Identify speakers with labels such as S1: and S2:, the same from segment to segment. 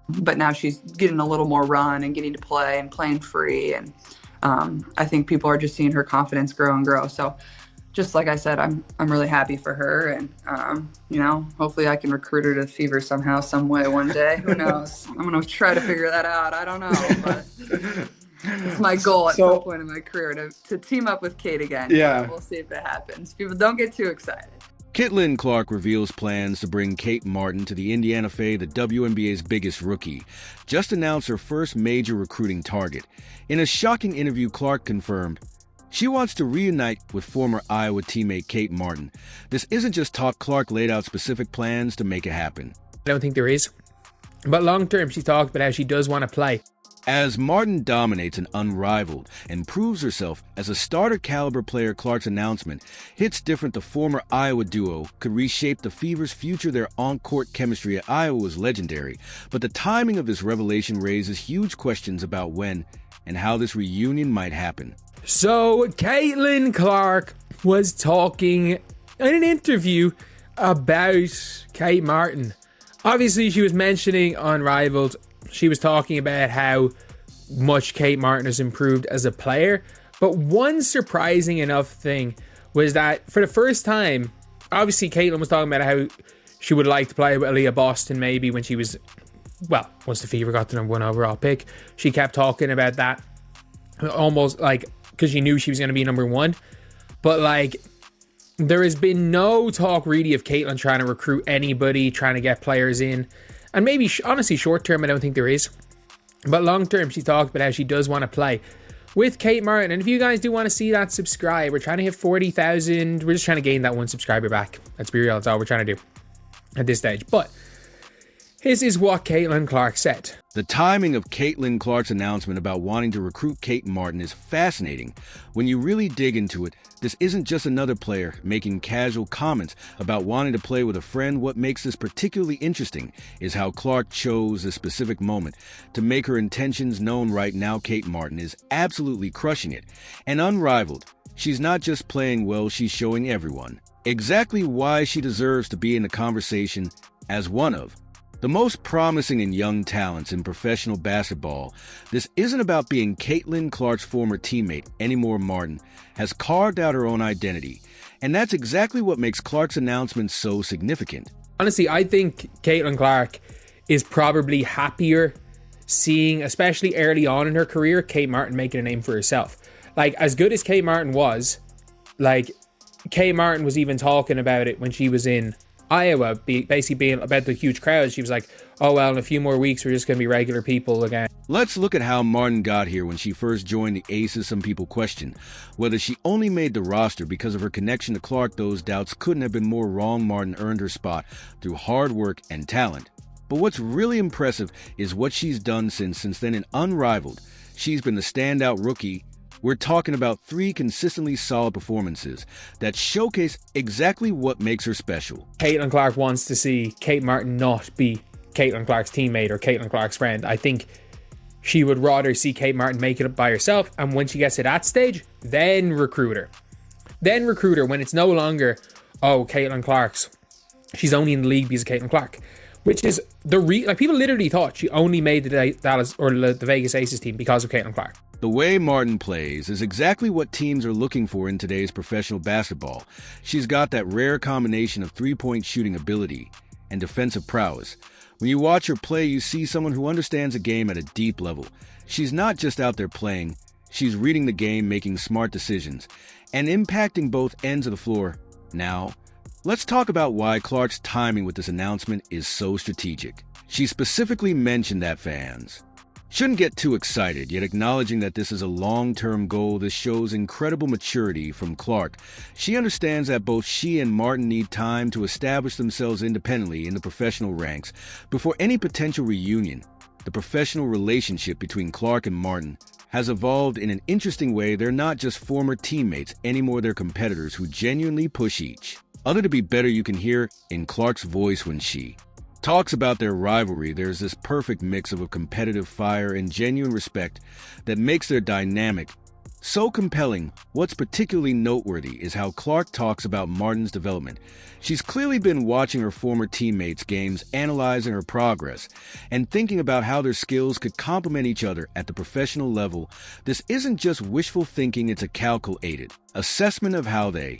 S1: but now she's getting a little more run and getting to play and playing free. And I think people are just seeing her confidence grow and grow. So just like I said, I'm really happy for her, and hopefully I can recruit her to the Fever somehow, some way, one day. Who knows? I'm gonna try to figure that out. I don't know, but it's my goal at some point in my career to team up with Kate again.
S2: Yeah,
S1: we'll see if it happens. People don't get too excited.
S3: Caitlin Clark reveals plans to bring Kate Martin to the Indiana Fe, the WNBA's biggest rookie. Just announced her first major recruiting target. In a shocking interview, Clark confirmed she wants to reunite with former Iowa teammate Kate Martin. This isn't just talk. Clark laid out specific plans to make it happen.
S4: I don't think there is. But long term, she talked about how she does want to play.
S3: As Martin dominates and unrivaled and proves herself as a starter-caliber player, Clark's announcement hits different. The former Iowa duo could reshape the Fever's future. Their on-court chemistry at Iowa was legendary, but the timing of this revelation raises huge questions about when and how this reunion might happen.
S4: So, Caitlin Clark was talking in an interview about Kate Martin. Obviously, she was mentioning Unrivaled. She was talking about how much Kate Martin has improved as a player. But one surprising enough thing was that for the first time, obviously Caitlin was talking about how she would like to play with Aaliyah Boston maybe when she was, once the Fever got the number 1 overall pick. She kept talking about that almost like because she knew she was going to be number 1. But there has been no talk really of Caitlin trying to recruit anybody, trying to get players in. And maybe, honestly, short term, I don't think there is. But long term, she talked about how she does want to play with Kate Martin. And if you guys do want to see that, subscribe. We're trying to hit 40,000. We're just trying to gain that 1 subscriber back. Let's be real. That's all we're trying to do at this stage. But this is what Caitlin Clark said.
S3: The timing of Caitlin Clark's announcement about wanting to recruit Kate Martin is fascinating. When you really dig into it, this isn't just another player making casual comments about wanting to play with a friend. What makes this particularly interesting is how Clark chose a specific moment to make her intentions known. Right now, Kate Martin is absolutely crushing it and unrivaled. She's not just playing well, she's showing everyone exactly why she deserves to be in the conversation as one of the most promising and young talents in professional basketball. This isn't about being Caitlin Clark's former teammate anymore. Martin has carved out her own identity, and that's exactly what makes Clark's announcement so significant.
S4: Honestly, I think Caitlin Clark is probably happier seeing, especially early on in her career, Kate Martin making a name for herself. As good as Kate Martin was, Kate Martin was even talking about it when she was in Iowa, basically being about the huge crowds. She was like, oh well, in a few more weeks we're just going to be regular people again.
S3: Let's look at how Martin got here. When she first joined the Aces, some people questioned whether she only made the roster because of her connection to Clark. Those doubts couldn't have been more wrong. Martin earned her spot through hard work and talent. But what's really impressive is what she's done since then. And unrivaled, she's been the standout rookie. We're talking about 3 consistently solid performances that showcase exactly what makes her special.
S4: Caitlin Clark wants to see Kate Martin not be Caitlin Clark's teammate or Caitlin Clark's friend. I think she would rather see Kate Martin make it up by herself, and when she gets to that stage, then recruit her. Then recruit her when it's no longer, oh, Caitlin Clark's, she's only in the league because of Caitlin Clark. Which is people literally thought she only made the Dallas or the Vegas Aces team because of Caitlin Clark.
S3: The way Martin plays is exactly what teams are looking for in today's professional basketball. She's got that rare combination of three-point shooting ability and defensive prowess. When you watch her play, you see someone who understands the game at a deep level. She's not just out there playing, she's reading the game, making smart decisions, and impacting both ends of the floor. Now, let's talk about why Clark's timing with this announcement is so strategic. She specifically mentioned that fans shouldn't get too excited, yet acknowledging that this is a long-term goal. This shows incredible maturity from Clark. She understands that both she and Martin need time to establish themselves independently in the professional ranks before any potential reunion. The professional relationship between Clark and Martin has evolved in an interesting way. They're not just former teammates anymore, they're competitors who genuinely push each other to be better. You can hear in Clark's voice when she talks about their rivalry. There's this perfect mix of a competitive fire and genuine respect that makes their dynamic So compelling, what's particularly noteworthy is how Clark talks about Martin's development. She's clearly been watching her former teammates' games, analyzing her progress, and thinking about how their skills could complement each other at the professional level. This isn't just wishful thinking, it's a calculated assessment of how they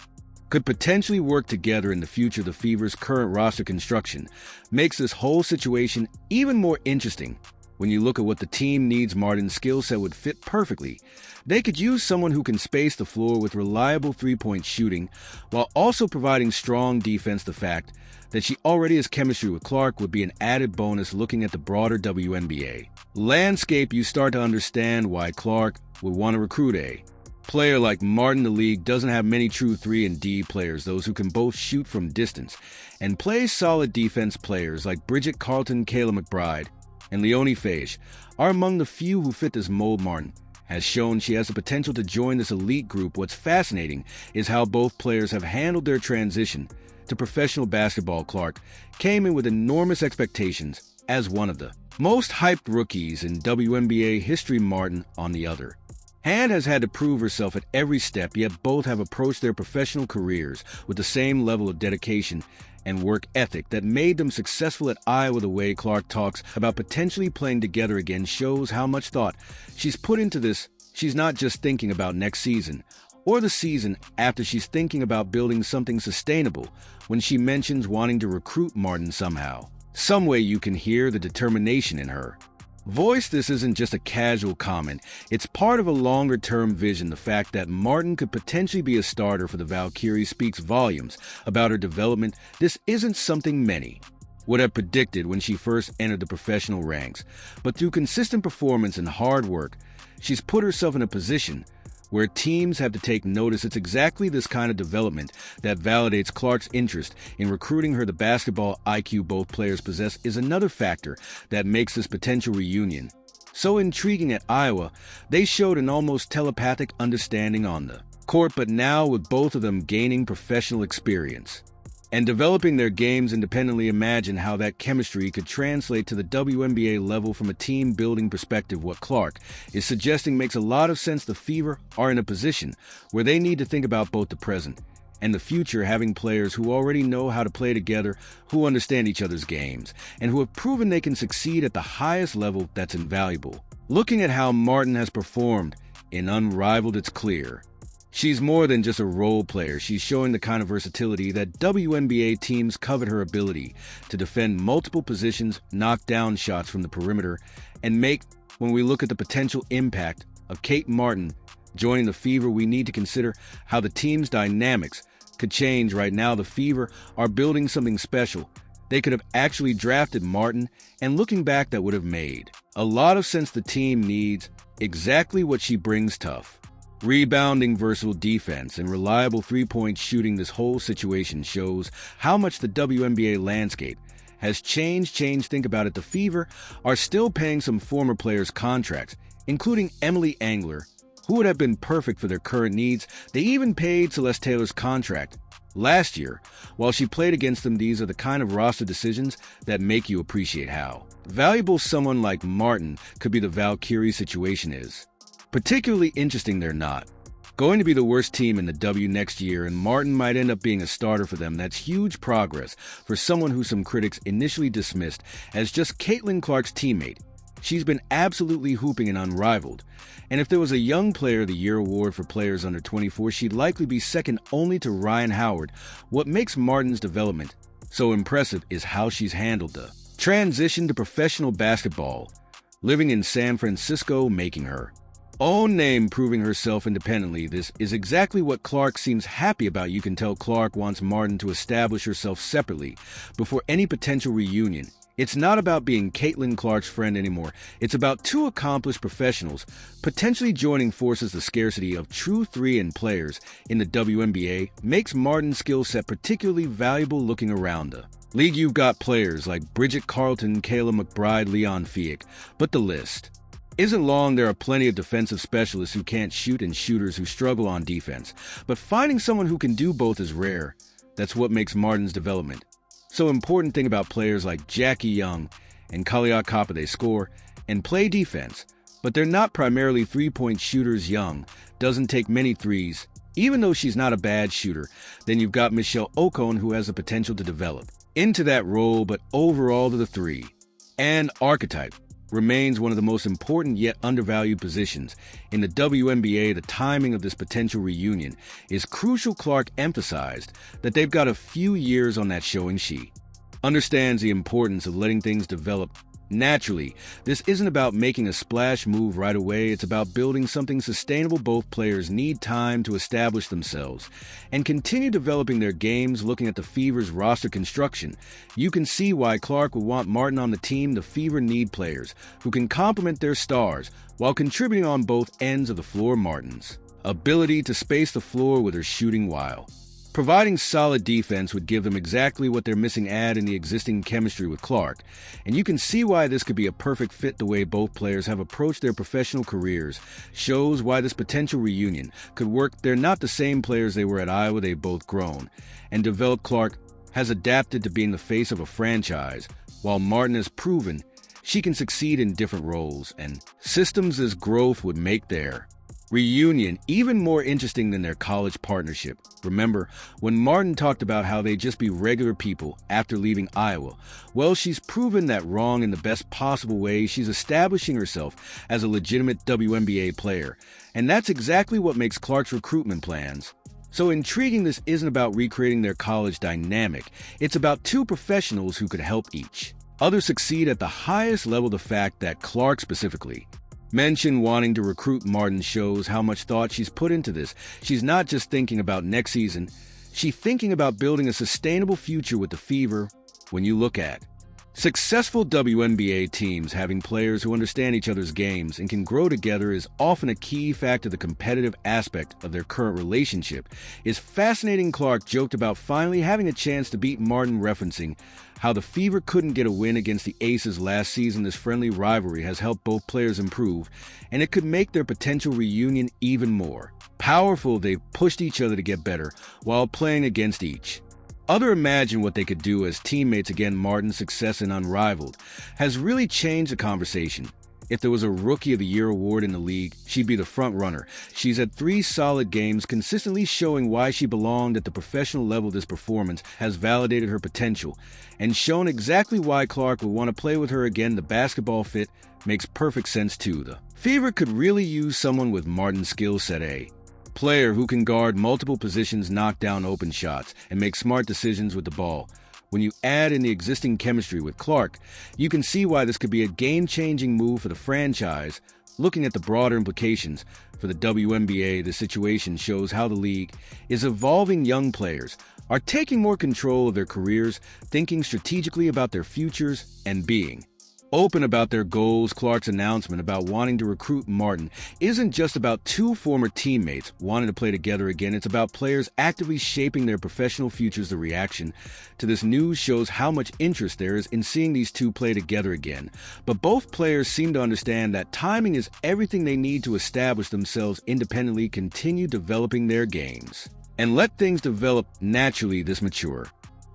S3: could potentially work together in the future. The Fever's current roster construction makes this whole situation even more interesting. When you look at what the team needs, Martin's skill set would fit perfectly. They could use someone who can space the floor with reliable three-point shooting while also providing strong defense. The fact that she already has chemistry with Clark would be an added bonus. Looking at the broader WNBA landscape, you start to understand why Clark would want to recruit a player like Martin. The league doesn't have many true 3 and D players, those who can both shoot from distance and play solid defense. Players like Bridget Carlton, Kayla McBride, and Leonie Fage are among the few who fit this mold. Martin has shown she has the potential to join this elite group. What's fascinating is how both players have handled their transition to professional basketball. Clark came in with enormous expectations as one of the most hyped rookies in WNBA history. Martin, on the other hand, has had to prove herself at every step, yet both have approached their professional careers with the same level of dedication and work ethic that made them successful at Iowa. The way Clark talks about potentially playing together again shows how much thought she's put into this. She's not just thinking about next season or the season after. She's thinking about building something sustainable. When she mentions wanting to recruit Martin somehow, some way, you can hear the determination in her voice. This isn't just a casual comment. It's part of a longer-term vision. The fact that Martin could potentially be a starter for the Valkyries speaks volumes about her development. This isn't something many would have predicted when she first entered the professional ranks, but through consistent performance and hard work, she's put herself in a position where teams have to take notice. It's exactly this kind of development that validates Clark's interest in recruiting her. The basketball IQ both players possess is another factor that makes this potential reunion so intriguing. At Iowa, they showed an almost telepathic understanding on the court, but now with both of them gaining professional experience and developing their games independently, imagine how that chemistry could translate to the WNBA level from a team-building perspective. What Clark is suggesting makes a lot of sense. The Fever are in a position where they need to think about both the present and the future, having players who already know how to play together, who understand each other's games, and who have proven they can succeed at the highest level. That's invaluable. Looking at how Martin has performed in Unrivaled, it's clear she's more than just a role player. She's showing the kind of versatility that WNBA teams covet. Her ability to defend multiple positions, knock down shots from the perimeter, and make. When we look at the potential impact of Kate Martin joining the Fever, we need to consider how the team's dynamics could change. Right now, the Fever are building something special. They could have actually drafted Martin, and looking back, that would have made a lot of sense. The team needs exactly what she brings: tough rebounding, versatile defense, and reliable three-point shooting. This whole situation shows how much the WNBA landscape has changed. Think about it. The Fever are still paying some former players contracts, including Emily Angler, who would have been perfect for their current needs. They even paid Celeste Taylor's contract last year while she played against them. These are the kind of roster decisions that make you appreciate how valuable someone like Martin could be. The Valkyrie situation is particularly interesting. They're not going to be the worst team in the W next year, and Martin might end up being a starter for them. That's huge progress for someone who some critics initially dismissed as just Caitlin Clark's teammate. She's been absolutely hooping and Unrivaled, and if there was a Young Player of the Year award for players under 24, she'd likely be second only to Ryan Howard. What makes Martin's development so impressive is how she's handled the transition to professional basketball, living in San Francisco, making her own name, proving herself independently. This is exactly what Clark seems happy about. You can tell Clark wants Martin to establish herself separately before any potential reunion. It's not about being Caitlin Clark's friend anymore. It's about two accomplished professionals potentially joining forces. The scarcity of true 3-and players in the WNBA makes Martin's skill set particularly valuable. Looking around the league, you've got players like Bridget Carlton, Kayla McBride, Leon Fiek, but the list isn't long. There are plenty of defensive specialists who can't shoot and shooters who struggle on defense, but finding someone who can do both is rare. That's what makes Martin's development so important. Thing about players like Jackie Young and Kalia Kappa, they score and play defense, But they're not primarily three-point shooters. Young doesn't take many threes. Even though she's not a bad shooter, then you've got Michelle Ocon, who has the potential to develop into that role, but overall to the three. And archetype remains one of the most important yet undervalued positions. In the WNBA, the timing of this potential reunion is crucial. Clark emphasized that they've got a few years on that, showing she understands the importance of letting things develop naturally. This isn't about making a splash move right away. It's about building something sustainable. Both players need time to establish themselves and continue developing their games. Looking at the Fever's roster construction, you can see why Clark would want Martin on the team. The Fever need players who can complement their stars while contributing on both ends of the floor. Martin's ability to space the floor with her shooting while providing solid defense would give them exactly what they're missing. Add in the existing chemistry with Clark, and you can see why this could be a perfect fit. The way both players have approached their professional careers shows why this potential reunion could work. They're not the same players they were at Iowa. They've both grown and developed. Clark has adapted to being the face of a franchise, while Martin has proven she can succeed in different roles and systems. This growth would make their reunion even more interesting than their college partnership. Remember when Martin talked about how they'd just be regular people after leaving Iowa? Well, she's proven that wrong in the best possible way. She's establishing herself as a legitimate WNBA player, and that's exactly what makes Clark's recruitment plans so intriguing. This isn't about recreating their college dynamic. It's about two professionals who could help each other succeed at the highest level. The fact that Clark specifically mentioned wanting to recruit Martin shows how much thought she's put into this. She's not just thinking about next season, she's thinking about building a sustainable future with the Fever. When you look at successful WNBA teams, having players who understand each other's games and can grow together is often a key factor. The competitive aspect of their current relationship is fascinating. Clark joked about finally having a chance to beat Martin, referencing how the Fever couldn't get a win against the Aces last season. This friendly rivalry has helped both players improve, and it could make their potential reunion even more powerful. They've pushed each other to get better while playing against each other. Imagine what they could do as teammates again. Martin's success in Unrivaled has really changed the conversation. If there was a Rookie of the Year award in the league, she'd be the front runner. She's had 3 solid games, consistently showing why she belonged at the professional level. This performance has validated her potential and shown exactly why Clark would want to play with her again. The basketball fit makes perfect sense too. The Fever could really use someone with Martin's skill set, a player who can guard multiple positions, knock down open shots, and make smart decisions with the ball. When you add in the existing chemistry with Clark, you can see why this could be a game-changing move for the franchise. Looking at the broader implications for the WNBA, the situation shows how the league is evolving. Young players are taking more control of their careers, thinking strategically about their futures, and being open about their goals. Clark's announcement about wanting to recruit Martin isn't just about 2 former teammates wanting to play together again. It's about players actively shaping their professional futures. The reaction to this news shows how much interest there is in seeing these two play together again. But both players seem to understand that timing is everything. They need to establish themselves independently, continue developing their games, and let things develop naturally. This mature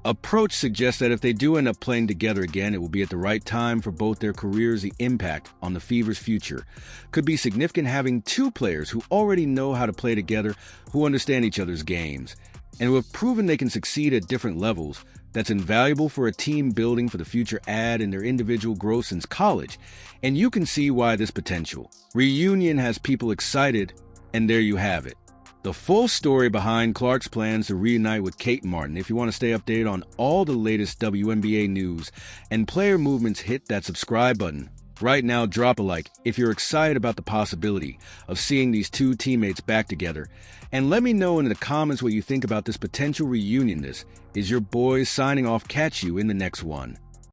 S3: approach suggests that if they do end up playing together again, it will be at the right time for both their careers. The impact on the Fever's future could be significant. Having 2 players who already know how to play together, who understand each other's games, and who have proven they can succeed at different levels, that's invaluable for a team building for the future. Add in their individual growth since college, and you can see why this potential reunion has people excited. And there you have it, the full story behind Clark's plans to reunite with Kate Martin. If you want to stay updated on all the latest WNBA news and player movements, hit that subscribe button right now. Drop a like if you're excited about the possibility of seeing these 2 teammates back together. And let me know in the comments what you think about this potential reunion. This is your boys signing off. Catch you in the next one.